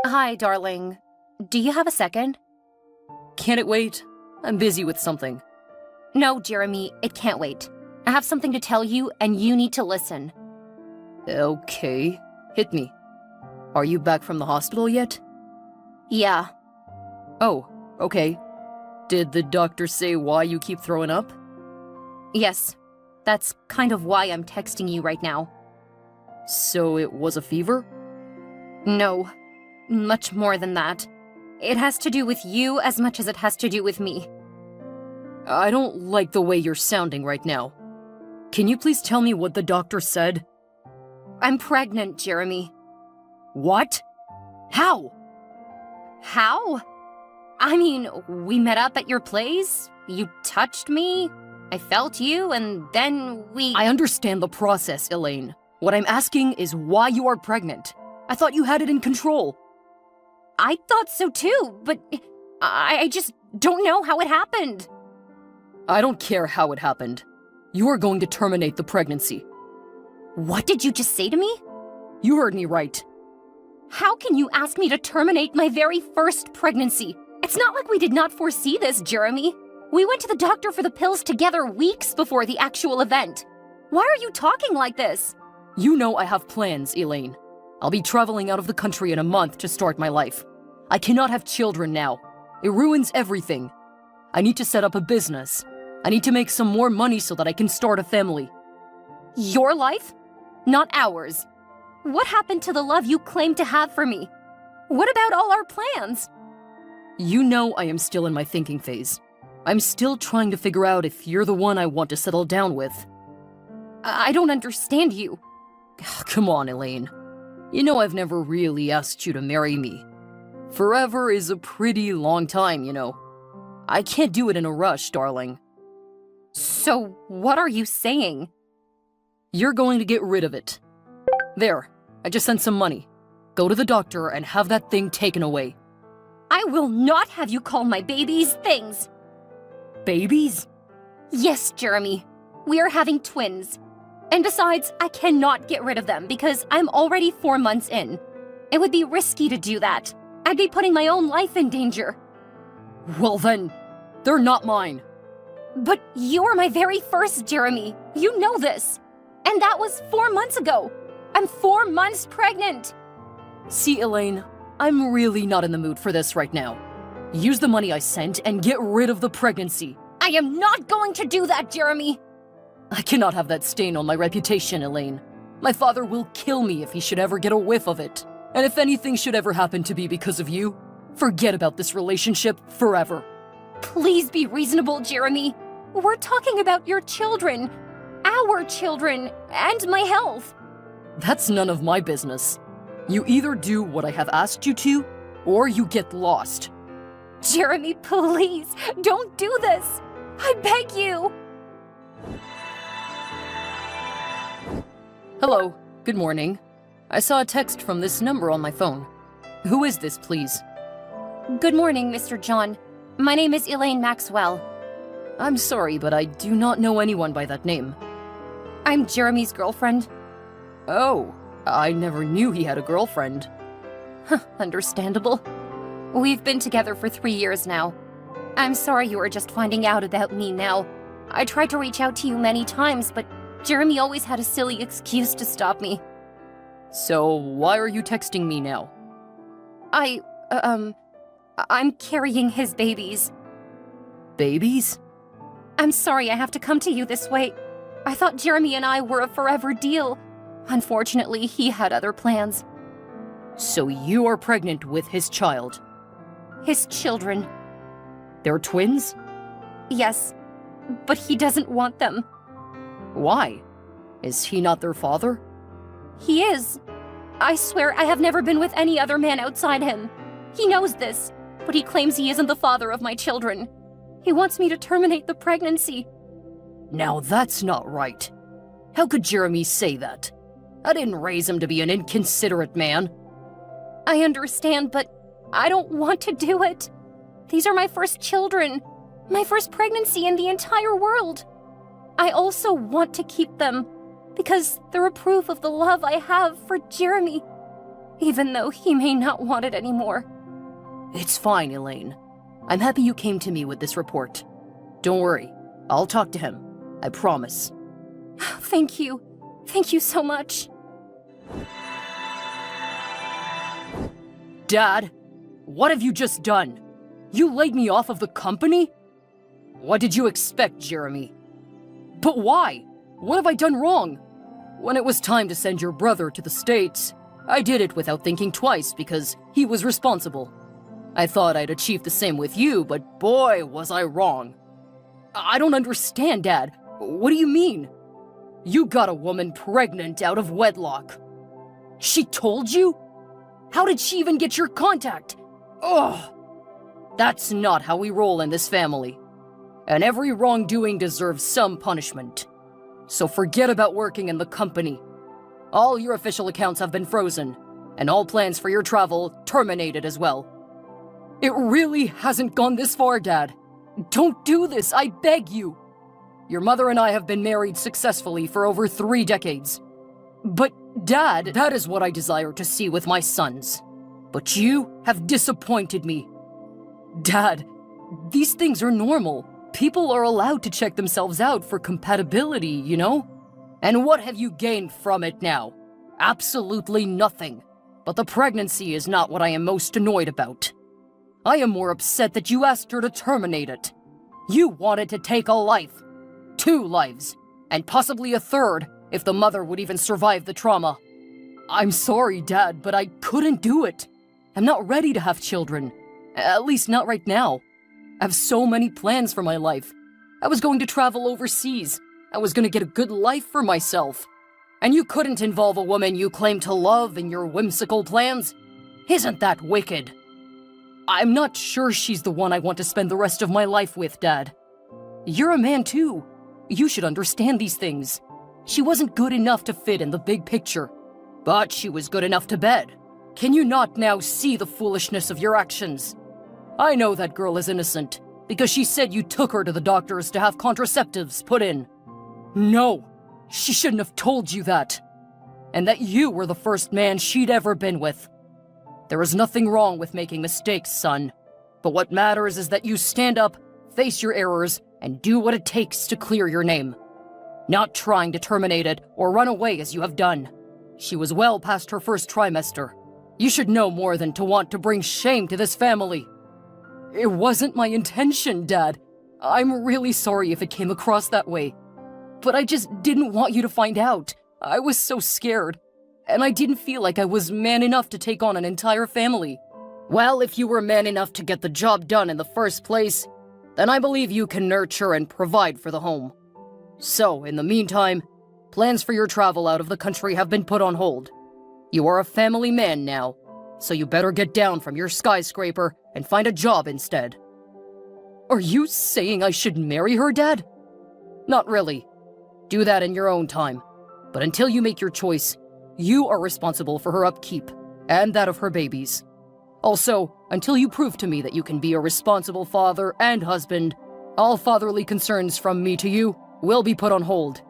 Hi, darling. Do you have a second? Can't it wait? I'm busy with something. No, Jeremy, it can't wait. I have something to tell you, and you need to listen. Okay, hit me. Are you back from the hospital yet? Yeah. Oh, okay. Did the doctor say why you keep throwing up? Yes. That's kind of why I'm texting you right now. So it was a fever? No. Much more than that. It has to do with you as much as it has to do with me. I don't like the way you're sounding right now. Can you please tell me what the doctor said? I'm pregnant, Jeremy. What? How? How? I mean, we met up at your place, you touched me, I felt you, and then we— I understand the process, Elaine. What I'm asking is why you are pregnant. I thought you had it in control. I thought so too, but I just don't know how it happened. I don't care how it happened. You are going to terminate the pregnancy. What did you just say to me? You heard me right. How can you ask me to terminate my very first pregnancy? It's not like we did not foresee this, Jeremy. We went to the doctor for the pills together weeks before the actual event. Why are you talking like this? You know I have plans, Elaine. I'll be traveling out of the country in a month to start my life. I cannot have children now. It ruins everything. I need to set up a business. I need to make some more money so that I can start a family. Your life? Not ours. What happened to the love you claimed to have for me? What about all our plans? You know I am still in my thinking phase. I'm still trying to figure out if you're the one I want to settle down with. I don't understand you. Come on, Elaine. You know I've never really asked you to marry me. Forever is a pretty long time, you know. I can't do it in a rush, darling. So, what are you saying? You're going to get rid of it. There, I just sent some money. Go to the doctor and have that thing taken away. I will not have you call my babies things. Babies? Yes, Jeremy. We are having twins. And besides, I cannot get rid of them because I'm already 4 months in. It would be risky to do that. I'd be putting my own life in danger. Well then, they're not mine. But you were my very first, Jeremy. You know this. And that was 4 months ago. I'm 4 months pregnant. See, Elaine, I'm really not in the mood for this right now. Use the money I sent and get rid of the pregnancy. I am not going to do that, Jeremy. I cannot have that stain on my reputation, Elaine. My father will kill me if he should ever get a whiff of it. And if anything should ever happen to be because of you, forget about this relationship forever. Please be reasonable, Jeremy. We're talking about your children, our children, and my health. That's none of my business. You either do what I have asked you to, or you get lost. Jeremy, please, don't do this. I beg you. Hello, good morning. I saw a text from this number on my phone. Who is this, please? Good morning, Mr. John. My name is Elaine Maxwell. I'm sorry, but I do not know anyone by that name. I'm Jeremy's girlfriend. Oh, I never knew he had a girlfriend. Understandable. We've been together for 3 years now. I'm sorry you are just finding out about me now. I tried to reach out to you many times, but Jeremy always had a silly excuse to stop me. So, why are you texting me now? I'm carrying his babies. Babies? I'm sorry I have to come to you this way. I thought Jeremy and I were a forever deal. Unfortunately, he had other plans. So you are pregnant with his child? His children. They're twins? Yes, but he doesn't want them. Why? Is he not their father? He is. I swear I have never been with any other man outside him. He knows this, but he claims he isn't the father of my children. He wants me to terminate the pregnancy. Now that's not right. How could Jeremy say that? I didn't raise him to be an inconsiderate man. I understand, but I don't want to do it. These are my first children. My first pregnancy in the entire world. I also want to keep them, because they're a proof of the love I have for Jeremy. even though he may not want it anymore. It's fine, Elaine. I'm happy you came to me with this report. Don't worry, I'll talk to him. I promise. Thank you. Thank you so much. Dad, what have you just done? You laid me off of the company? What did you expect, Jeremy? But why? What have I done wrong? When it was time to send your brother to the States, I did it without thinking twice because he was responsible. I thought I'd achieve the same with you, but boy, was I wrong. I don't understand, Dad. What do you mean? You got a woman pregnant out of wedlock. She told you? How did she even get your contact? Ugh! That's not how we roll in this family. And every wrongdoing deserves some punishment. So forget about working in the company. All your official accounts have been frozen, and all plans for your travel terminated as well. It really hasn't gone this far, Dad. Don't do this, I beg you. Your mother and I have been married successfully for over 3 decades. But, Dad, that is what I desire to see with my sons. But you have disappointed me. Dad, these things are normal. People are allowed to check themselves out for compatibility, you know? And what have you gained from it now? Absolutely nothing. But the pregnancy is not what I am most annoyed about. I am more upset that you asked her to terminate it. You wanted to take a life. 2 lives. And possibly a 3rd, if the mother would even survive the trauma. I'm sorry, Dad, but I couldn't do it. I'm not ready to have children. At least not right now. I have so many plans for my life. I was going to travel overseas. I was going to get a good life for myself. And you couldn't involve a woman you claim to love in your whimsical plans? Isn't that wicked? I'm not sure she's the one I want to spend the rest of my life with, Dad. You're a man too. You should understand these things. She wasn't good enough to fit in the big picture. But she was good enough to bed. Can you not now see the foolishness of your actions? I know that girl is innocent, because she said you took her to the doctors to have contraceptives put in. No, she shouldn't have told you that. And that you were the first man she'd ever been with. There is nothing wrong with making mistakes, son. But what matters is that you stand up, face your errors, and do what it takes to clear your name. Not trying to terminate it or run away as you have done. She was well past her first trimester. You should know more than to want to bring shame to this family. It wasn't my intention, Dad. I'm really sorry if it came across that way. But I just didn't want you to find out. I was so scared. And I didn't feel like I was man enough to take on an entire family. Well, if you were man enough to get the job done in the first place, then I believe you can nurture and provide for the home. So, in the meantime, plans for your travel out of the country have been put on hold. You are a family man now, so you better get down from your skyscraper and find a job instead. Are you saying I should marry her, Dad? Not really. Do that in your own time. But until you make your choice, you are responsible for her upkeep, and that of her babies. Also, until you prove to me that you can be a responsible father and husband, all fatherly concerns from me to you will be put on hold.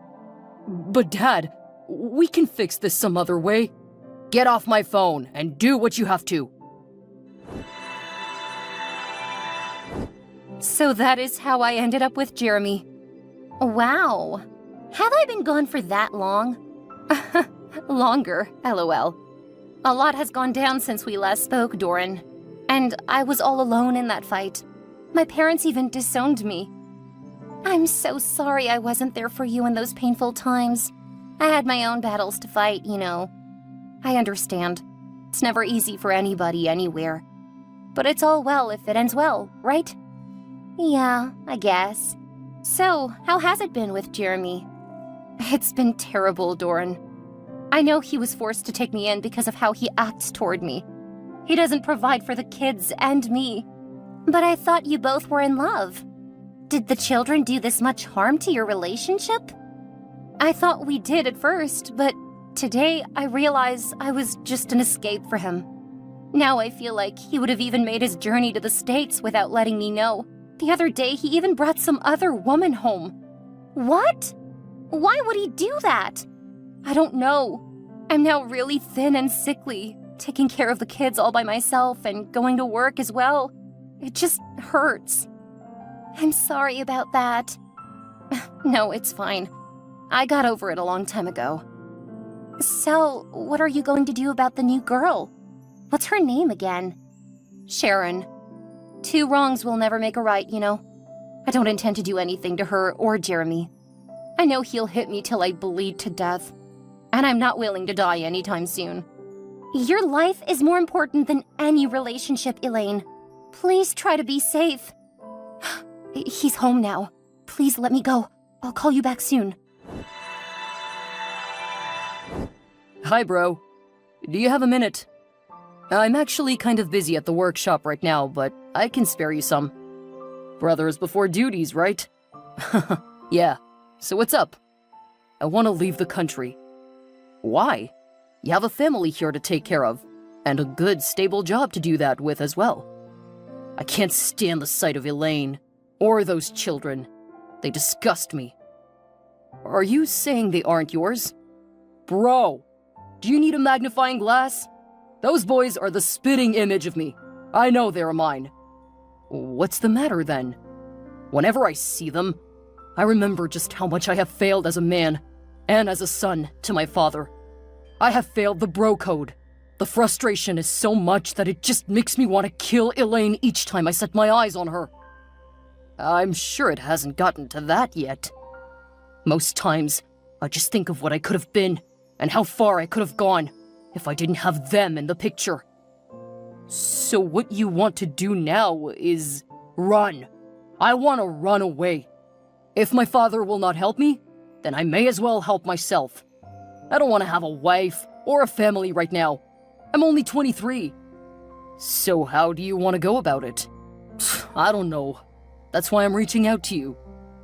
But Dad, we can fix this some other way. Get off my phone and do what you have to. So that is how I ended up with Jeremy. Wow. Have I been gone for that long? Longer, LOL. A lot has gone down since we last spoke, Doran. And I was all alone in that fight. My parents even disowned me. I'm so sorry I wasn't there for you in those painful times. I had my own battles to fight, you know. I understand. It's never easy for anybody anywhere. But it's all well if it ends well, right? Yeah, I guess. So, how has it been with Jeremy? It's been terrible, Doran. I know he was forced to take me in because of how he acts toward me. He doesn't provide for the kids and me. But I thought you both were in love. Did the children do this much harm to your relationship? I thought we did at first, but today I realize I was just an escape for him. Now I feel like he would have even made his journey to the States without letting me know. The other day he even brought some other woman home. What? Why would he do that? I don't know. I'm now really thin and sickly. taking care of the kids all by myself and going to work as well. It just hurts. I'm sorry about that. No, it's fine. I got over it a long time ago. So, what are you going to do about the new girl? What's her name again? Sharon. 2 wrongs will never make a right, you know. I don't intend to do anything to her or Jeremy. I know he'll hit me till I bleed to death. And I'm not willing to die anytime soon. Your life is more important than any relationship, Elaine. Please try to be safe. He's home now. Please let me go. I'll call you back soon. Hi, bro. Do you have a minute? I'm actually kind of busy at the workshop right now, but I can spare you some. Brothers before duties, right? Yeah. So what's up? I want to leave the country. Why? You have a family here to take care of, and a good, stable job to do that with as well. I can't stand the sight of Elaine, or those children. They disgust me. Are you saying they aren't yours? Bro, do you need a magnifying glass? Those boys are the spitting image of me. I know they're mine. What's the matter then? Whenever I see them, I remember just how much I have failed as a man, and as a son to my father. I have failed the bro code. The frustration is so much that it just makes me want to kill Elaine each time I set my eyes on her. I'm sure it hasn't gotten to that yet. Most times, I just think of what I could have been, and how far I could have gone, if I didn't have them in the picture. So what you want to do now is run. I want to run away. If my father will not help me, then I may as well help myself. I don't want to have a wife or a family right now. I'm only 23. So how do you want to go about it? I don't know. That's why I'm reaching out to you.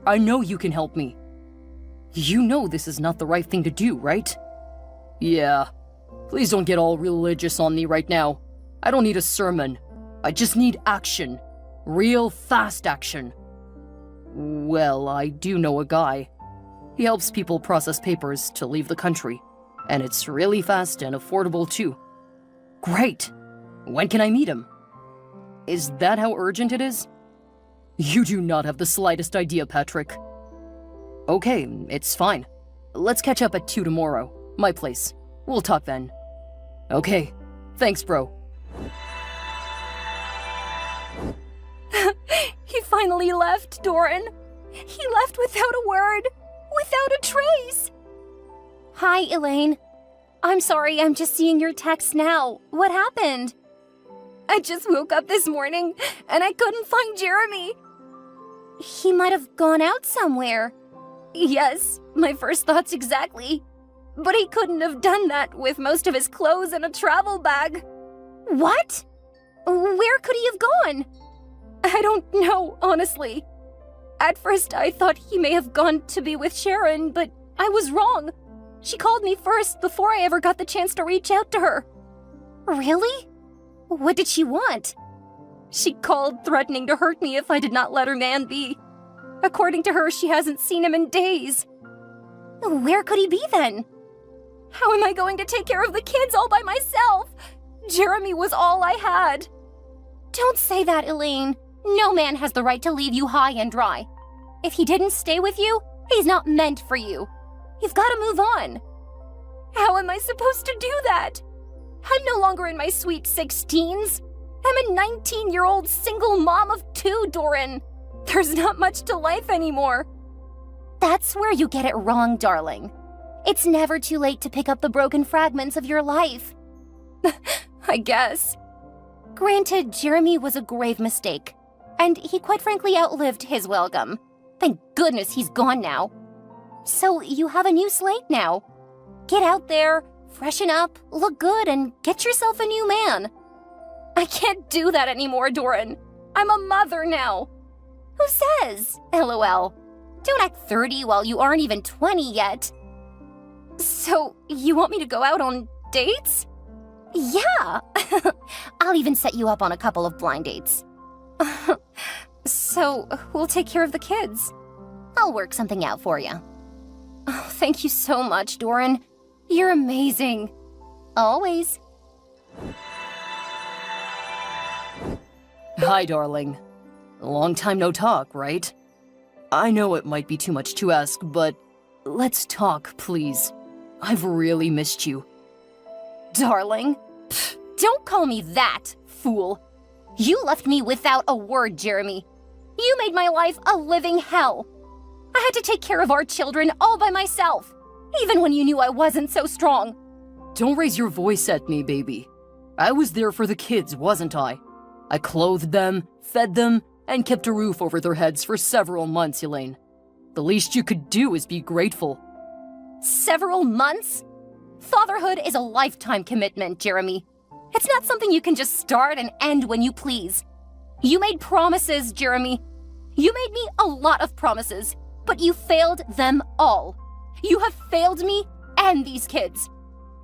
I know you can help me. You know this is not the right thing to do, right? Yeah. Please don't get all religious on me right now. I don't need a sermon. I just need action. Real fast action. Well, I do know a guy. He helps people process papers to leave the country. And it's really fast and affordable too. Great! When can I meet him? Is that how urgent it is? You do not have the slightest idea, Patrick. Okay, it's fine. Let's catch up at 2 tomorrow. My place. We'll talk then. Okay. Thanks, bro. He finally left, Doran. He left without a word. Without a trace. Hi, Elaine. I'm sorry, I'm just seeing your text now. What happened? I just woke up this morning, and I couldn't find Jeremy. He might have gone out somewhere. Yes, my first thoughts exactly. But he couldn't have done that with most of his clothes in a travel bag. What? Where could he have gone? I don't know, honestly. At first, I thought he may have gone to be with Sharon, but I was wrong. She called me first before I ever got the chance to reach out to her. Really? What did she want? She called, threatening to hurt me if I did not let her man be. According to her, she hasn't seen him in days. Where could he be then? How am I going to take care of the kids all by myself? Jeremy was all I had. Don't say that, Elaine. No man has the right to leave you high and dry. If he didn't stay with you, he's not meant for you. You've got to move on. How am I supposed to do that? I'm no longer in my sweet 16s. I'm a 19-year-old single mom of 2, Doran. There's not much to life anymore. That's where you get it wrong, darling. It's never too late to pick up the broken fragments of your life. I guess. Granted, Jeremy was a grave mistake, and he quite frankly outlived his welcome. Thank goodness he's gone now. So you have a new slate now. Get out there, freshen up, look good, and get yourself a new man. I can't do that anymore, Doran. I'm a mother now. Who says? LOL. Don't act 30 while you aren't even 20 yet. So, you want me to go out on dates? Yeah! I'll even set you up on a couple of blind dates. So, who'll take care of the kids? I'll work something out for you. Oh, thank you so much, Doran. You're amazing. Always. Hi, darling. Long time no talk, right? I know it might be too much to ask, but let's talk, please. I've really missed you. Darling? Pfft, don't call me that, fool. You left me without a word, Jeremy. You made my life a living hell. I had to take care of our children all by myself, even when you knew I wasn't so strong. Don't raise your voice at me, baby. I was there for the kids, wasn't I? I clothed them, fed them, and kept a roof over their heads for several months, Elaine. The least you could do is be grateful. Several months? Fatherhood is a lifetime commitment, Jeremy. It's not something you can just start and end when you please. You made promises, Jeremy. You made me a lot of promises, but you failed them all. You have failed me and these kids.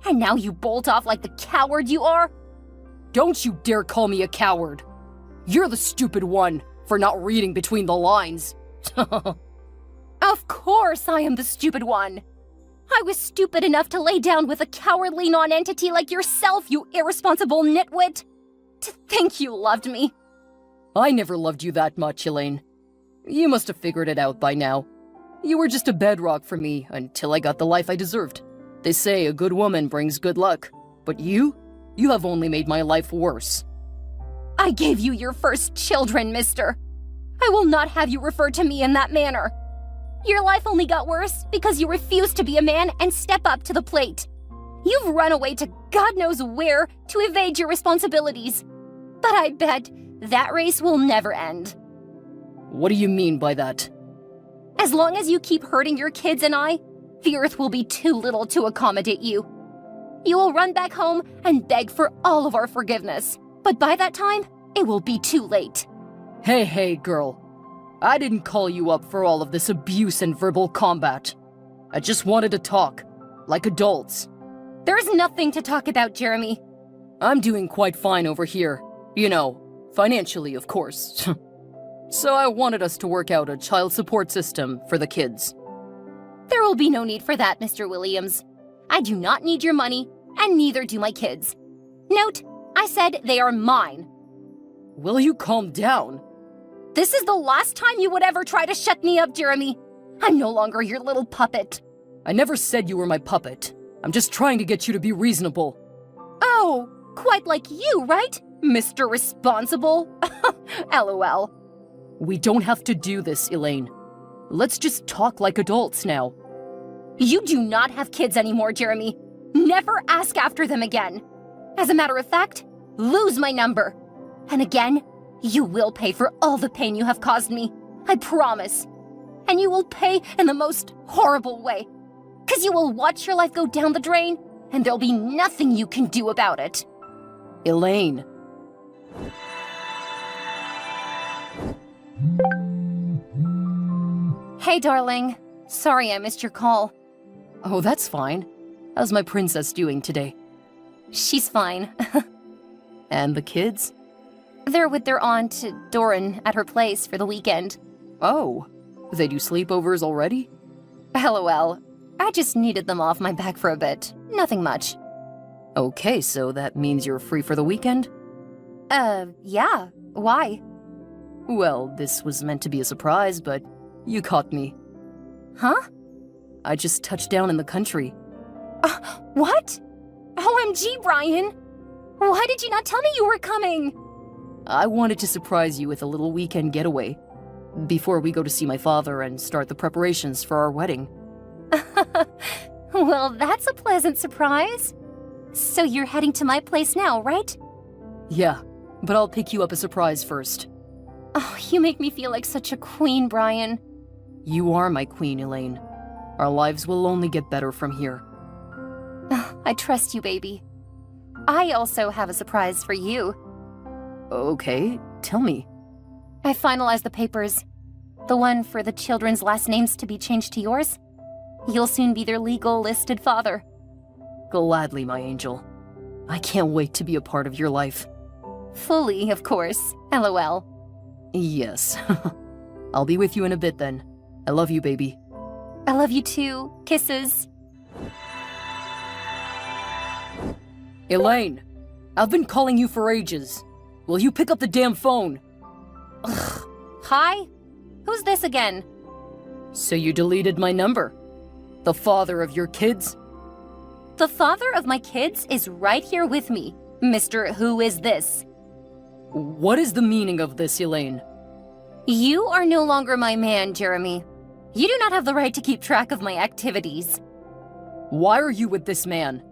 And now you bolt off like the coward you are? Don't you dare call me a coward. You're the stupid one for not reading between the lines. Of course I am the stupid one. I was stupid enough to lay down with a cowardly non-entity like yourself, you irresponsible nitwit. To think you loved me. I never loved you that much, Elaine. You must have figured it out by now. You were just a bedrock for me until I got the life I deserved. They say a good woman brings good luck, but you have only made my life worse. I gave you your first children, mister. I will not have you refer to me in that manner. Your life only got worse because you refused to be a man and step up to the plate. You've run away to God knows where to evade your responsibilities. But I bet that race will never end. What do you mean by that? As long as you keep hurting your kids and I, the earth will be too little to accommodate you. You will run back home and beg for all of our forgiveness. But by that time, it will be too late. Hey, girl. I didn't call you up for all of this abuse and verbal combat. I just wanted to talk, like adults. There's nothing to talk about, Jeremy. I'm doing quite fine over here. You know, financially, of course. So I wanted us to work out a child support system for the kids. There will be no need for that, Mr. Williams. I do not need your money, and neither do my kids. Note, I said they are mine. Will you calm down? This is the last time you would ever try to shut me up, Jeremy. I'm no longer your little puppet. I never said you were my puppet. I'm just trying to get you to be reasonable. Oh, quite like you, right, Mr. Responsible? LOL. We don't have to do this, Elaine. Let's just talk like adults now. You do not have kids anymore, Jeremy. Never ask after them again. As a matter of fact, lose my number. And again, you will pay for all the pain you have caused me. I promise. And you will pay in the most horrible way. 'Cause you will watch your life go down the drain, and there'll be nothing you can do about it. Elaine. Hey, darling. Sorry I missed your call. Oh, that's fine. How's my princess doing today? She's fine. And the kids? They're with their aunt, Doran, at her place for the weekend. Oh, they do sleepovers already? LOL. I just needed them off my back for a bit. Nothing much. Okay, so that means you're free for the weekend? Yeah. Why? Well, this was meant to be a surprise, but you caught me. Huh? I just touched down in the country. What? OMG, Brian! Why did you not tell me you were coming? I wanted to surprise you with a little weekend getaway before we go to see my father and start the preparations for our wedding. Well, that's a pleasant surprise. So you're heading to my place now, right? Yeah, but I'll pick you up a surprise first. Oh, you make me feel like such a queen, Brian. You are my queen, Elaine. Our lives will only get better from here. I trust you, baby. I also have a surprise for you. Okay, tell me. I finalized the papers. The one for the children's last names to be changed to yours. You'll soon be their legal listed father. Gladly, my angel. I can't wait to be a part of your life. Fully, of course. LOL. Yes. I'll be with you in a bit then. I love you, baby. I love you too. Kisses. Elaine, I've been calling you for ages. Will you pick up the damn phone? Ugh. Hi? Who's this again? So you deleted my number? The father of your kids? The father of my kids is right here with me. Mr. Who is this? What is the meaning of this, Elaine? You are no longer my man, Jeremy. You do not have the right to keep track of my activities. Why are you with this man?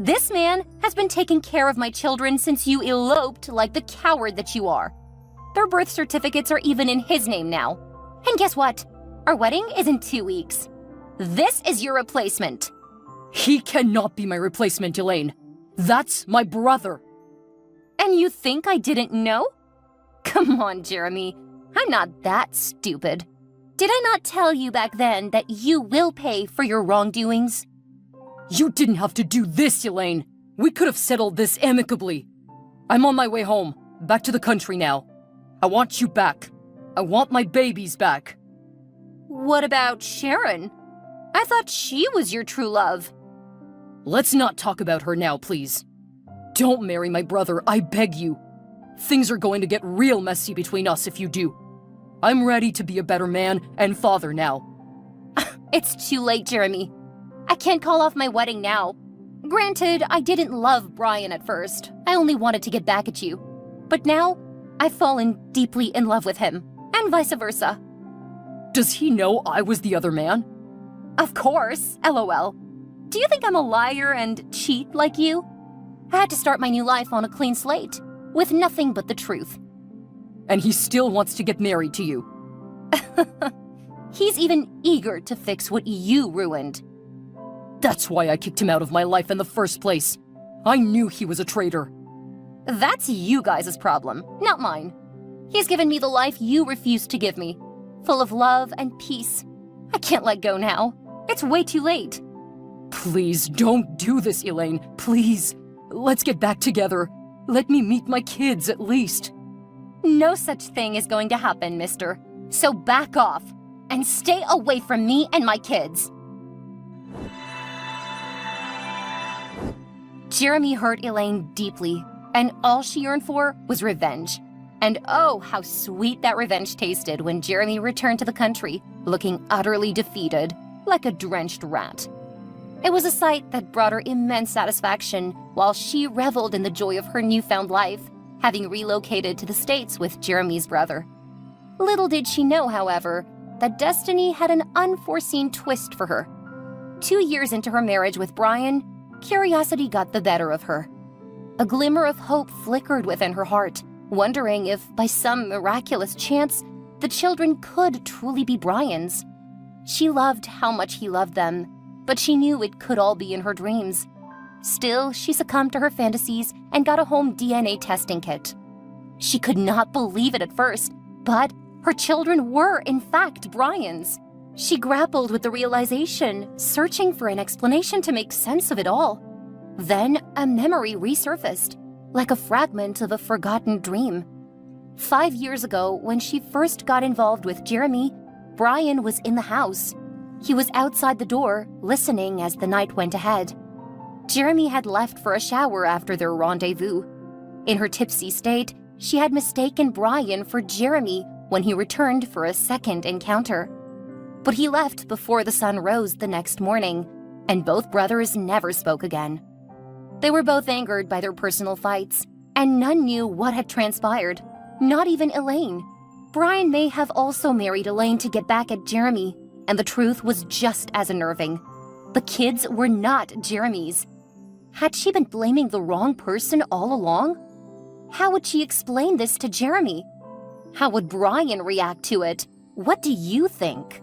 This man has been taking care of my children since you eloped like the coward that you are. Their birth certificates are even in his name now. And guess what? Our wedding is in 2 weeks. This is your replacement. He cannot be my replacement, Elaine. That's my brother. And you think I didn't know? Come on, Jeremy. I'm not that stupid. Did I not tell you back then that you will pay for your wrongdoings? You didn't have to do this, Elaine. We could have settled this amicably. I'm on my way home, back to the country now. I want you back. I want my babies back. What about Sharon? I thought she was your true love. Let's not talk about her now, please. Don't marry my brother, I beg you. Things are going to get real messy between us if you do. I'm ready to be a better man and father now. It's too late, Jeremy. I can't call off my wedding now. Granted, I didn't love Brian at first. I only wanted to get back at you. But now, I've fallen deeply in love with him, and vice versa. Does he know I was the other man? Of course, LOL. Do you think I'm a liar and cheat like you? I had to start my new life on a clean slate, with nothing but the truth. And he still wants to get married to you. He's even eager to fix what you ruined. That's why I kicked him out of my life in the first place. I knew he was a traitor. That's you guys' problem, not mine. He's given me the life you refused to give me, full of love and peace. I can't let go now. It's way too late. Please, don't do this, Elaine. Please. Let's get back together. Let me meet my kids, at least. No such thing is going to happen, mister. So back off, and stay away from me and my kids. Jeremy hurt Elaine deeply, and all she yearned for was revenge. And oh, how sweet that revenge tasted when Jeremy returned to the country, looking utterly defeated, like a drenched rat. It was a sight that brought her immense satisfaction while she reveled in the joy of her newfound life, having relocated to the States with Jeremy's brother. Little did she know, however, that destiny had an unforeseen twist for her. 2 years into her marriage with Brian, curiosity got the better of her. A glimmer of hope flickered within her heart, wondering if, by some miraculous chance, the children could truly be Brian's. She loved how much he loved them, but she knew it could all be in her dreams. Still, she succumbed to her fantasies and got a home DNA testing kit. She could not believe it at first, but her children were, in fact, Brian's. She grappled with the realization, searching for an explanation to make sense of it all. Then, a memory resurfaced, like a fragment of a forgotten dream. 5 years ago, when she first got involved with Jeremy, Brian was in the house. He was outside the door, listening as the night went ahead. Jeremy had left for a shower after their rendezvous. In her tipsy state, she had mistaken Brian for Jeremy when he returned for a second encounter. But he left before the sun rose the next morning, and both brothers never spoke again. They were both angered by their personal fights, and none knew what had transpired, not even Elaine. Brian may have also married Elaine to get back at Jeremy, and the truth was just as unnerving. The kids were not Jeremy's. Had she been blaming the wrong person all along? How would she explain this to Jeremy? How would Brian react to it? What do you think?